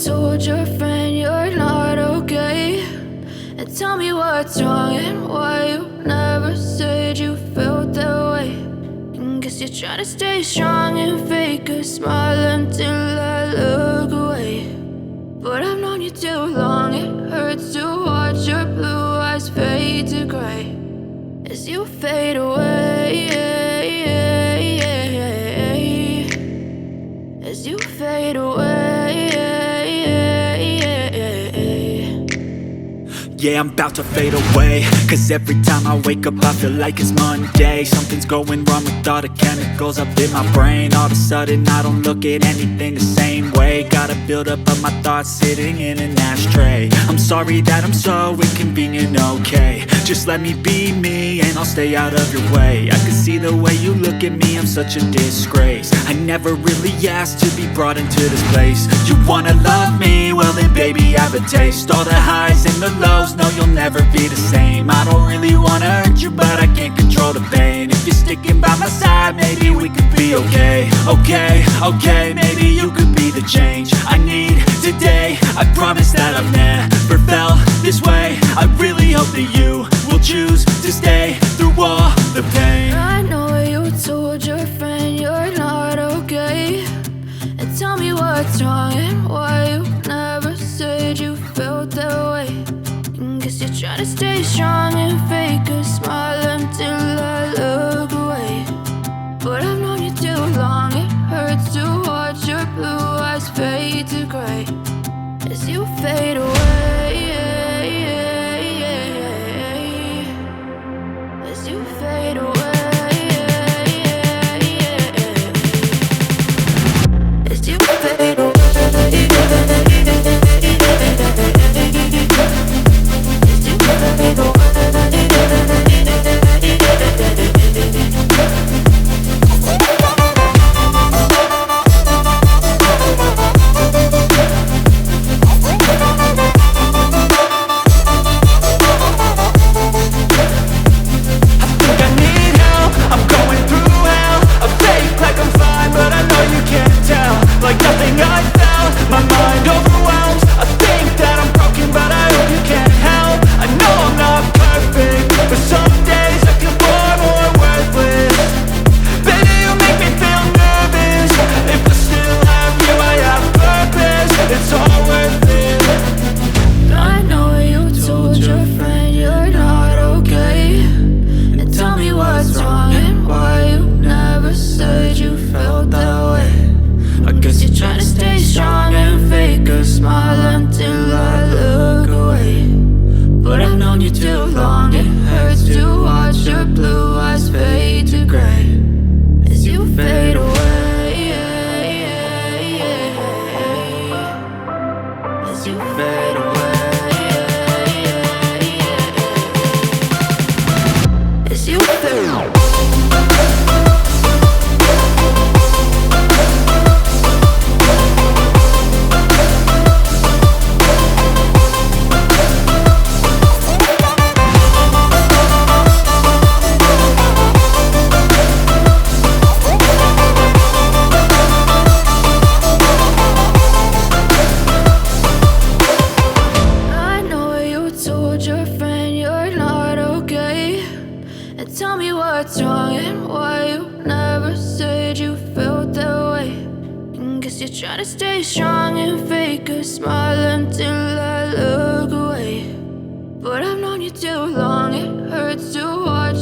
told your friend you're not okay, and tell me what's wrong and why you never said you felt that way. And guess you're trying to stay strong and fake a smile until I look away. But I've known you too long, it hurts to watch your blue eyes fade to gray as you fade away, as you fade away. Yeah, I'm about to fade away, cause every time I wake up I feel like it's Monday. Something's going wrong with all the chemicals up in my brain. All of a sudden I don't look at anything the same way. Gotta build up of my thoughts sitting in an ashtray. I'm sorry that I'm so inconvenient, okay. Just let me be me and I'll stay out of your way. I can see the way you look at me, I'm such a disgrace. I never really asked to be brought into this place. You wanna love me? Well then baby have a taste. All the highs and the lows, no you'll never be the same. I don't really wanna hurt you but I can't control the pain. If you're sticking by my side maybe we could be okay. Okay, maybe you could be the change I need today. I promise that I've never felt this way. I really hope that you will choose to stay through all the pain. I know you told your friend you're not okay, and tell me what's wrong and why you never said you felt that way. And guess you're trying to stay strong and fake a smile until I look away. But I've known you too long, it hurts to watch your blue eyes fade to gray as you fade away, as you fade away, as you fade away. Like nothing I felt, my mind overwhelmed. I think that I'm broken but I hope you can't help. I know I'm not perfect, but some days I feel far more worthless. Baby, you make me feel nervous. If I still have you, I have purpose. It's all worth it. I know you told your friend you're not okay, and tell me what's wrong and why you never said you felt that way. I guess you're trying to stay strong and fake a smile until I look away. But I've known you too long, it hurts to watch your blue eyes fade to gray as you fade away, as you fade away, as you fade away. Your friend you're not okay, and tell me what's wrong and why you never said you felt that way. And guess you're trying to stay strong and fake a smile until I look away. But I've known you too long, it hurts to watch